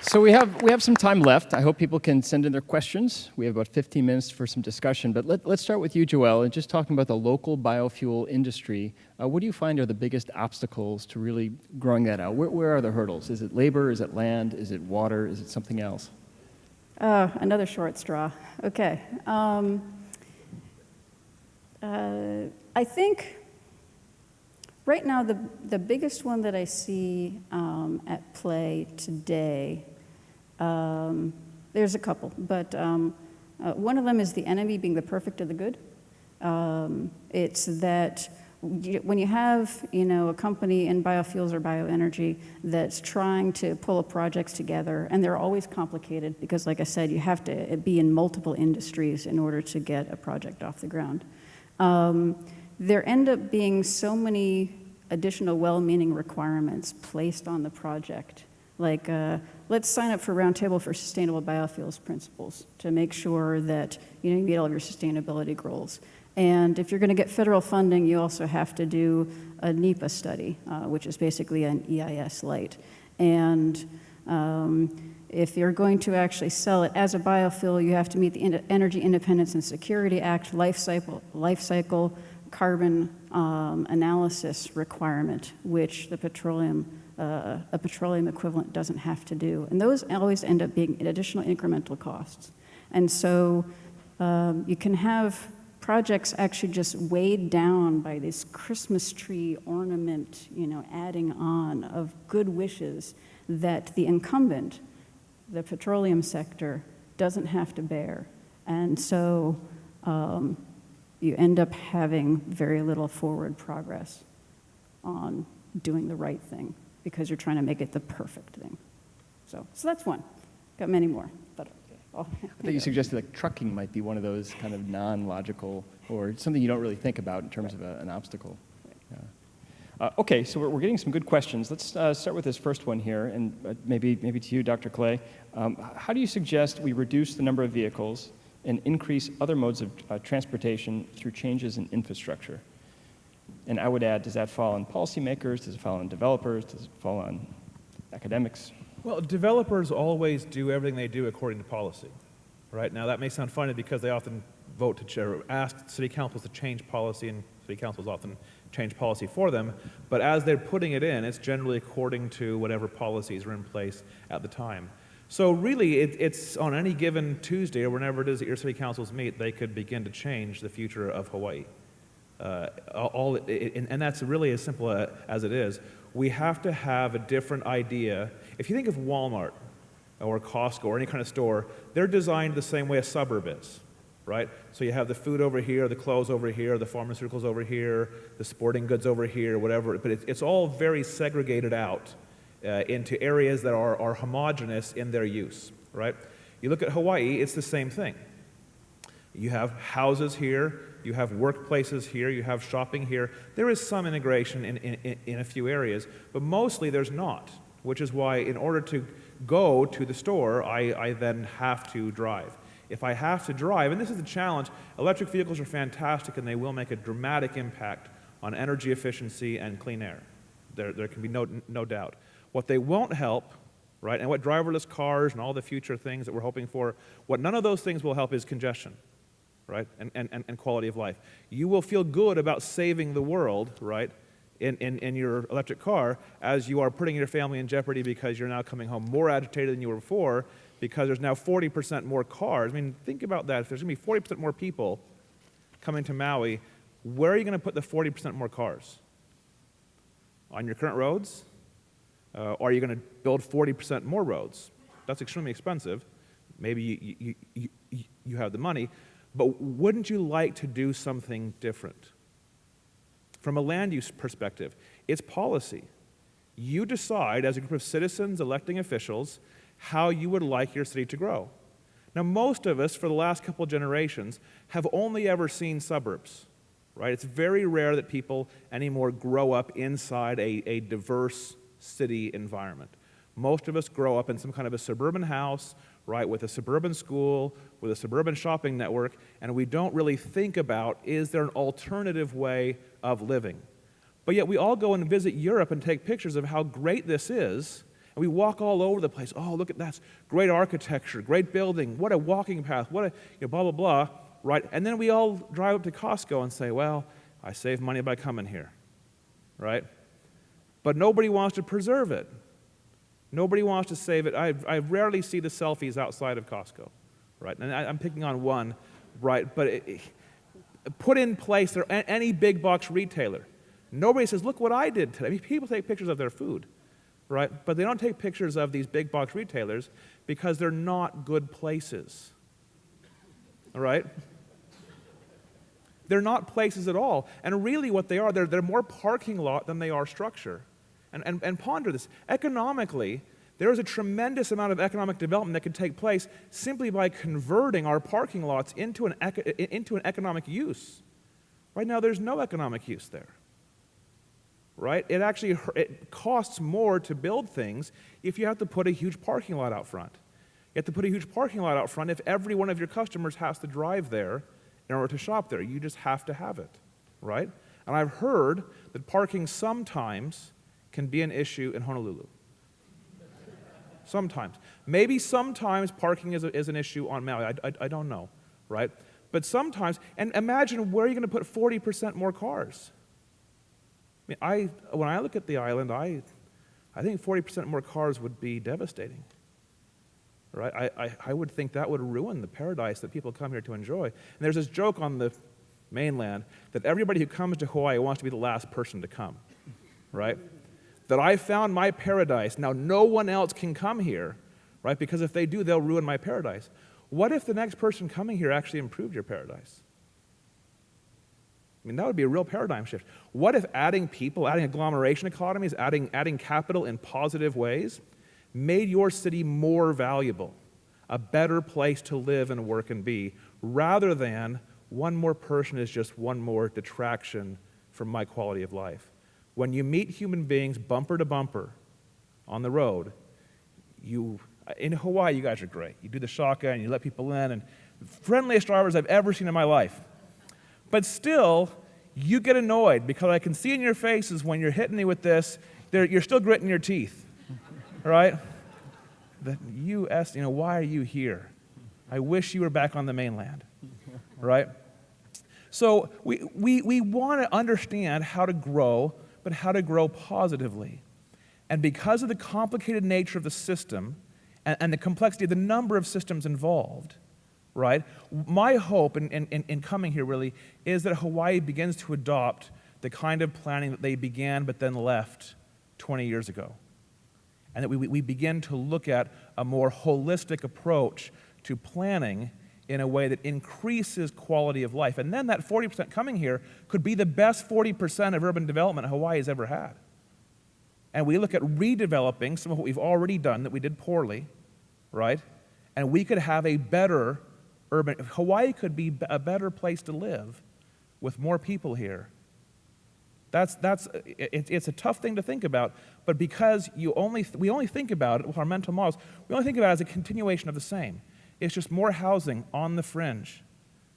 So we have some time left. I hope people can send in their questions. We have about 15 minutes for some discussion. But let's start with you, Joelle, and just talking about the local biofuel industry. What do you find are the biggest obstacles to really growing that out? Where are the hurdles? Is it labor? Is it land? Is it water? Is it something else? Another short straw. Okay. I think right now the biggest one that I see at play today, there's a couple, but one of them is the enemy being the perfect of the good. It's that when you have, a company in biofuels or bioenergy that's trying to pull projects together, and they're always complicated because, like I said, you have to be in multiple industries in order to get a project off the ground. There end up being so many additional well-meaning requirements placed on the project. Like, let's sign up for Roundtable for Sustainable Biofuels Principles to make sure that you meet all of your sustainability goals. And if you're going to get federal funding, you also have to do a NEPA study, which is basically an EIS light. And if you're going to actually sell it as a biofuel, you have to meet the Energy Independence and Security Act life cycle carbon analysis requirement, which a petroleum equivalent doesn't have to do. And those always end up being additional incremental costs. And so you can have projects actually just weighed down by this Christmas tree ornament, adding on of good wishes that the incumbent, the petroleum sector, doesn't have to bear. And so you end up having very little forward progress on doing the right thing because you're trying to make it the perfect thing. So that's one. Got many more, but I think you suggested that trucking might be one of those kind of non-logical or something you don't really think about in terms of an obstacle. Yeah. Okay, so we're getting some good questions. Let's start with this first one here, and maybe to you, Dr. Clay. How do you suggest we reduce the number of vehicles and increase other modes of transportation through changes in infrastructure? And I would add, does that fall on policymakers? Does it fall on developers? Does it fall on academics? Well, developers always do everything they do according to policy, right? Now, that may sound funny because they often vote to ask city councils to change policy, and city councils often change policy for them. But as they're putting it in, it's generally according to whatever policies are in place at the time. So really, it's on any given Tuesday or whenever it is that your city councils meet, they could begin to change the future of Hawaii. And that's really as simple as it is. We have to have a different idea. If you think of Walmart or Costco or any kind of store, they're designed the same way a suburb is, right? So you have the food over here, the clothes over here, the pharmaceuticals over here, the sporting goods over here, whatever. But it's all very segregated out into areas that are homogeneous in their use, right? You look at Hawaii, it's the same thing. You have houses here, you have workplaces here, you have shopping here. There is some integration in a few areas, but mostly there's not, which is why in order to go to the store, I then have to drive. If I have to drive, and this is the challenge, electric vehicles are fantastic and they will make a dramatic impact on energy efficiency and clean air. There can be no doubt. What they won't help, right, and what driverless cars and all the future things that we're hoping for, what none of those things will help is congestion, right, and quality of life. You will feel good about saving the world, right, in your electric car as you are putting your family in jeopardy because you're now coming home more agitated than you were before because there's now 40% more cars. I mean, think about that. If there's going to be 40% more people coming to Maui, where are you going to put the 40% more cars? On your current roads? Or are you going to build 40% more roads? That's extremely expensive. Maybe you have the money. But wouldn't you like to do something different? From a land use perspective, it's policy. You decide, as a group of citizens, electing officials, how you would like your city to grow. Now, most of us, for the last couple of generations, have only ever seen suburbs, right? It's very rare that people anymore grow up inside a diverse city environment. Most of us grow up in some kind of a suburban house, right, with a suburban school, with a suburban shopping network, and we don't really think about, is there an alternative way of living? But yet we all go and visit Europe and take pictures of how great this is, And we walk all over the place. Oh, look at that. Great architecture, great building, what a walking path, what a, blah, blah, blah, right? And then we all drive up to Costco and say, well, I saved money by coming here, right? But nobody wants to preserve it. Nobody wants to save it. I rarely see the selfies outside of Costco, right? And I'm picking on one, right? But put in place there any big box retailer. Nobody says, look what I did today. I mean, people take pictures of their food, right? But they don't take pictures of these big box retailers because they're not good places, all right? They're not places at all. And really what they are, they're more parking lot than they are structure. And ponder this. Economically, there is a tremendous amount of economic development that can take place simply by converting our parking lots into an economic use. Right now, there's no economic use there. Right? It costs more to build things if you have to put a huge parking lot out front. You have to put a huge parking lot out front if every one of your customers has to drive there in order to shop there. You just have to have it, right? And I've heard that parking sometimes can be an issue in Honolulu. Sometimes. Maybe sometimes parking is an issue on Maui. I don't know, right? But sometimes, and imagine where you're going to put 40% more cars. I mean, when I look at the island, I think 40% more cars would be devastating, right? I would think that would ruin the paradise that people come here to enjoy. And there's this joke on the mainland that everybody who comes to Hawaii wants to be the last person to come, right? That I found my paradise. Now, no one else can come here, right? Because if they do, they'll ruin my paradise. What if the next person coming here actually improved your paradise? I mean, that would be a real paradigm shift. What if adding people, adding agglomeration economies, adding capital in positive ways made your city more valuable, a better place to live and work and be, rather than one more person is just one more detraction from my quality of life? When you meet human beings bumper to bumper on the road, in Hawaii, you guys are great. You do the shaka and you let people in, and friendliest drivers I've ever seen in my life. But still, you get annoyed because I can see in your faces when you're hitting me with this, you're still gritting your teeth, right? The U.S., why are you here? I wish you were back on the mainland, right? So we want to understand how to grow, but how to grow positively. And because of the complicated nature of the system and the complexity of the number of systems involved, right, my hope in coming here really is that Hawaii begins to adopt the kind of planning that they began but then left 20 years ago. And that we begin to look at a more holistic approach to planning in a way that increases quality of life. And then that 40% coming here could be the best 40% of urban development Hawaii has ever had. And we look at redeveloping some of what we've already done that we did poorly, right? And we could have a better Hawaii could be a better place to live with more people here. It's a tough thing to think about, but because we only think about it with our mental models, we only think about it as a continuation of the same. It's just more housing on the fringe,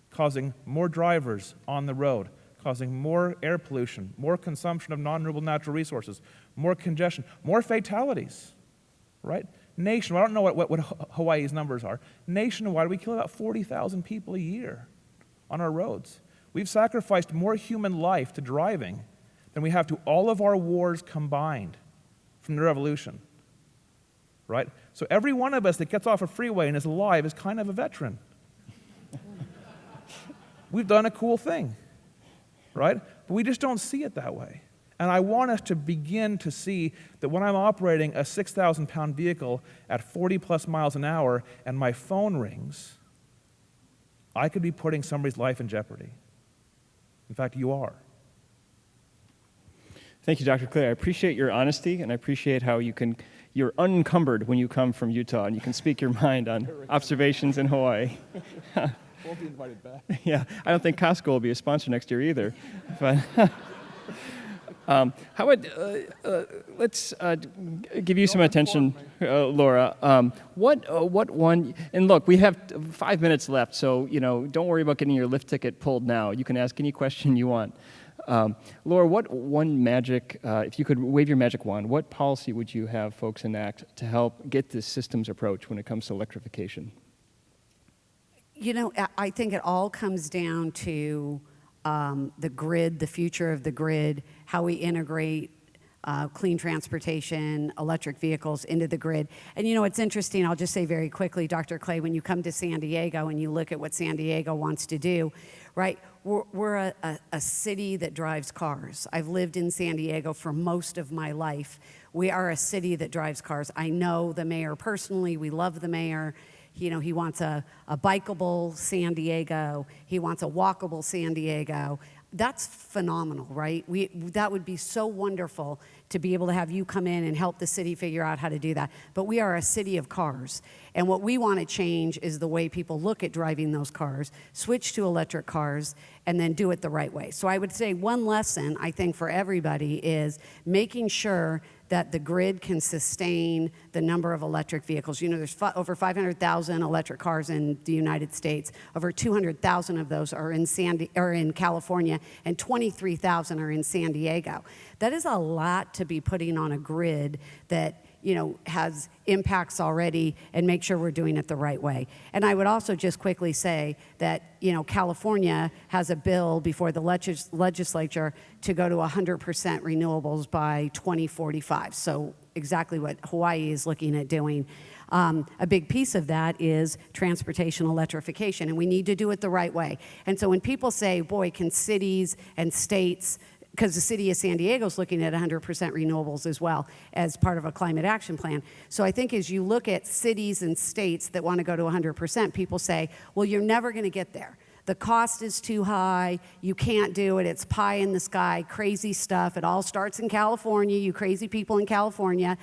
causing more drivers on the road, causing more air pollution, more consumption of non-renewable natural resources, more congestion, more fatalities, right? Nationwide, I don't know what Hawaii's numbers are. Nationwide, we kill about 40,000 people a year on our roads. We've sacrificed more human life to driving than we have to all of our wars combined from the revolution, right? So every one of us that gets off a freeway and is alive is kind of a veteran. We've done a cool thing, right? But we just don't see it that way. And I want us to begin to see that when I'm operating a 6,000-pound vehicle at 40-plus miles an hour and my phone rings, I could be putting somebody's life in jeopardy. In fact, you are. Thank you, Dr. Clay. I appreciate your honesty, and I appreciate how you're unencumbered when you come from Utah, and you can speak your mind on observations in Hawaii. Won't be invited back. Yeah, I don't think Costco will be a sponsor next year either. But how about let's give you some attention, Laura. What one? And look, we have 5 minutes left, so don't worry about getting your lift ticket pulled now. You can ask any question you want. Laura, what one magic, if you could wave your magic wand, what policy would you have folks enact to help get this systems approach when it comes to electrification? You know, I think it all comes down to the grid, the future of the grid, how we integrate clean transportation, electric vehicles into the grid. And you know, it's interesting, I'll just say very quickly, Dr. Clay, when you come to San Diego and you look at what San Diego wants to do, right, we're a city that drives cars. I've lived in San Diego for most of my life. We are a city that drives cars. I know the mayor personally, we love the mayor. You know, he wants a bikeable San Diego. He wants a walkable San Diego. That's phenomenal, right? That would be so wonderful to be able to have you come in and help the city figure out how to do that. But we are a city of cars. And what we want to change is the way people look at driving those cars, switch to electric cars, and then do it the right way. So I would say one lesson, I think, for everybody is making sure that the grid can sustain the number of electric vehicles. You know, there's over 500,000 electric cars in the United States. Over 200,000 of those are in California, and 23,000 are in San Diego. That is a lot to be putting on a grid that, you know, has impacts already, and make sure we're doing it the right way. And I would also just quickly say that, you know, California has a bill before the legislature to go to 100% renewables by 2045. So exactly what Hawaii is looking at doing. A big piece of that is transportation electrification, and we need to do it the right way. And so when people say, boy, can cities and states, because the city of San Diego is looking at 100% renewables as well as part of a climate action plan. So I think as you look at cities and states that want to go to 100%, people say, well, you're never going to get there. The cost is too high. You can't do it. It's pie in the sky, crazy stuff. It all starts in California, you crazy people in California.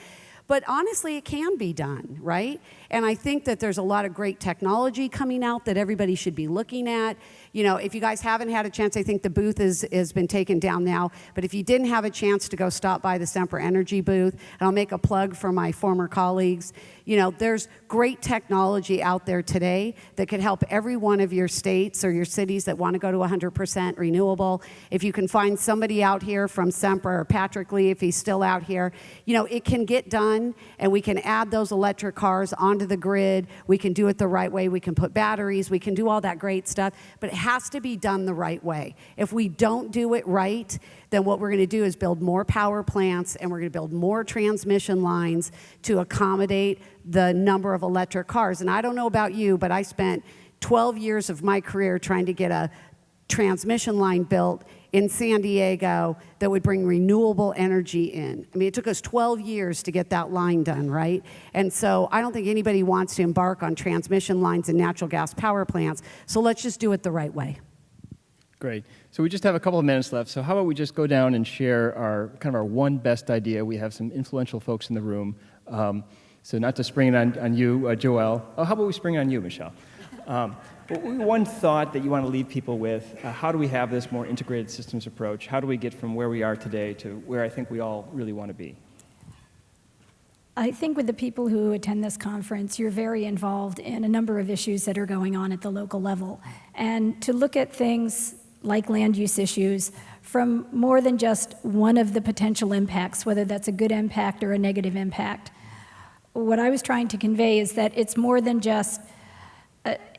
But honestly, it can be done, right? And I think that there's a lot of great technology coming out that everybody should be looking at. You know, if you guys haven't had a chance, I think the booth has been taken down now, but if you didn't have a chance to go stop by the Sempra Energy booth, and I'll make a plug for my former colleagues, you know, there's great technology out there today that could help every one of your states or your cities that want to go to 100% renewable. If you can find somebody out here from Sempra, or Patrick Lee, if he's still out here, you know, it can get done, and we can add those electric cars onto the grid. We can do it the right way. We can put batteries. We can do all that great stuff, but it has to be done the right way. If we don't do it right, then what we're going to do is build more power plants, and we're going to build more transmission lines to accommodate the number of electric cars. And I don't know about you, but I spent 12 years of my career trying to get a transmission line built in San Diego that would bring renewable energy in. I mean, it took us 12 years to get that line done, right? And so I don't think anybody wants to embark on transmission lines and natural gas power plants, so let's just do it the right way. Great. So we just have a couple of minutes left. So how about we just go down and share our our one best idea? We have some influential folks in the room. So not to spring it on you, Joelle. Oh, how about we spring it on you, Michelle? One thought that you want to leave people with, how do we have this more integrated systems approach? How do we get from where we are today to where I think we all really want to be? I think with the people who attend this conference, you're very involved in a number of issues that are going on at the local level. And to look at things like land use issues from more than just one of the potential impacts, whether that's a good impact or a negative impact. What I was trying to convey is that it's more than just,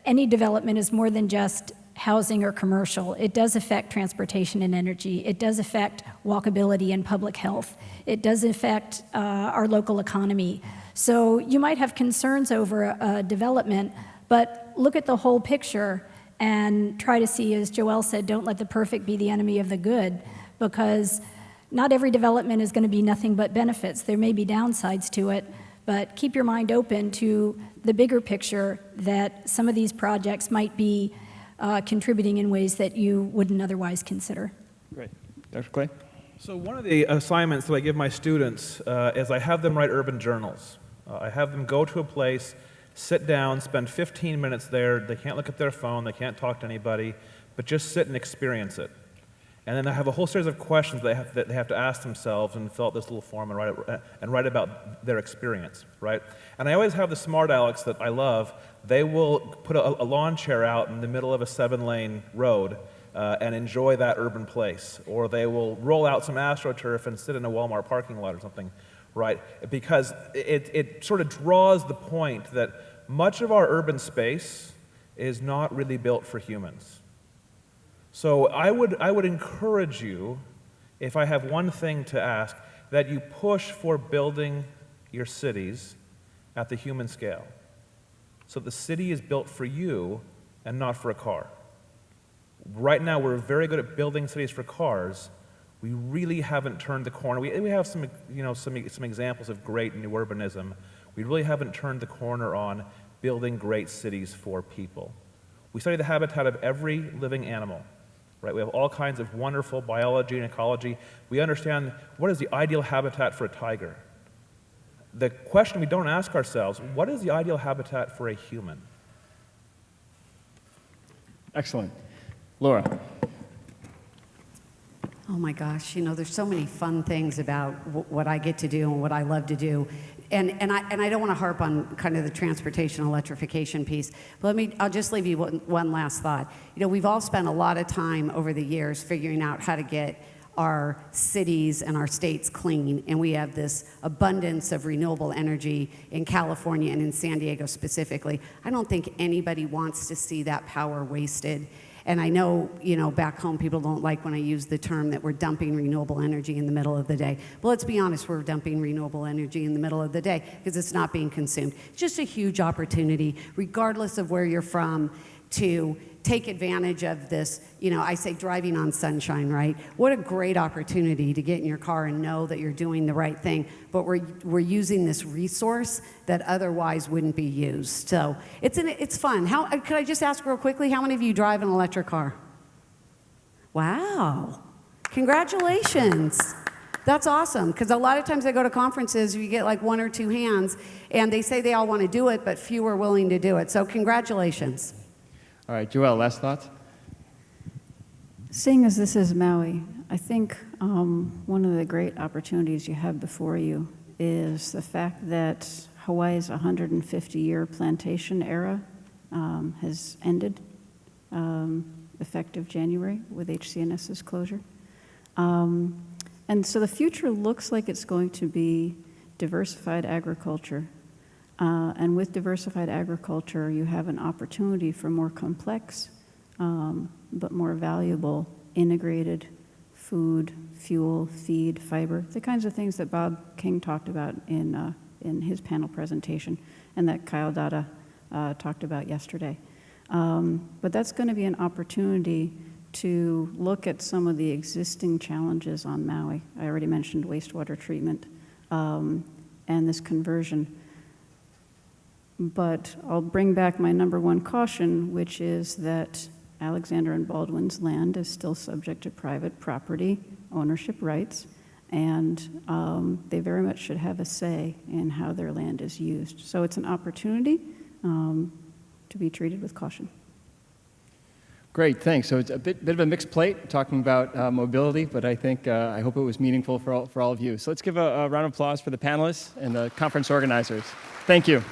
any development is more than just housing or commercial. It does affect transportation and energy. It does affect walkability and public health. It does affect our local economy. So you might have concerns over a development, but look at the whole picture and try to see, as Joelle said, don't let the perfect be the enemy of the good, because not every development is going to be nothing but benefits. There may be downsides to it, but keep your mind open to the bigger picture that some of these projects might be contributing in ways that you wouldn't otherwise consider. Great. Dr. Clay? So one of the assignments that I give my students is I have them write urban journals. I have them go to a place, sit down, spend 15 minutes there. They can't look at their phone, they can't talk to anybody, but just sit and experience it. And then I have a whole series of questions that they have to ask themselves, and fill out this little form and write about their experience, right? And I always have the smart alecks that I love. They will put a lawn chair out in the middle of a 7-lane road, and enjoy that urban place, or they will roll out some AstroTurf and sit in a Walmart parking lot or something, right? Because it sort of draws the point that much of our urban space is not really built for humans. So I would encourage you, if I have one thing to ask, that you push for building your cities at the human scale. So the city is built for you and not for a car. Right now, we're very good at building cities for cars. We really haven't turned the corner. We have some examples of great new urbanism. We really haven't turned the corner on building great cities for people. We study the habitat of every living animal, right? We have all kinds of wonderful biology and ecology. We understand what is the ideal habitat for a tiger. The question we don't ask ourselves, what is the ideal habitat for a human? Excellent. Laura. Oh my gosh, there's so many fun things about what I get to do and what I love to do. And I don't want to harp on kind of the transportation electrification piece, but I'll just leave you one last thought. We've all spent a lot of time over the years figuring out how to get our cities and our states clean, and we have this abundance of renewable energy in California and in San Diego specifically. I don't think anybody wants to see that power wasted. And I know, back home people don't like when I use the term that we're dumping renewable energy in the middle of the day. But let's be honest, we're dumping renewable energy in the middle of the day because it's not being consumed. It's just a huge opportunity, regardless of where you're from, to take advantage of this, I say driving on sunshine, right? What a great opportunity to get in your car and know that you're doing the right thing, but we're using this resource that otherwise wouldn't be used. So it's fun. Could I just ask real quickly, how many of you drive an electric car? Wow, congratulations. That's awesome, because a lot of times I go to conferences, you get like one or two hands, and they say they all want to do it, but few are willing to do it. So congratulations. All right, Joelle, last thoughts? Seeing as this is Maui, I think one of the great opportunities you have before you is the fact that Hawaii's 150-year plantation era has ended, effective January with HCNS's closure. And so the future looks like it's going to be diversified agriculture. And with diversified agriculture, you have an opportunity for more complex, but more valuable, integrated food, fuel, feed, fiber, the kinds of things that Bob King talked about in his panel presentation and that Kyle Dada talked about yesterday. But that's going to be an opportunity to look at some of the existing challenges on Maui. I already mentioned wastewater treatment and this conversion. But I'll bring back my number one caution, which is that Alexander and Baldwin's land is still subject to private property ownership rights, and they very much should have a say in how their land is used. So it's an opportunity to be treated with caution. Great, thanks. So it's a bit of a mixed plate talking about mobility, but I think I hope it was meaningful for all of you. So let's give a round of applause for the panelists and the conference organizers. Thank you.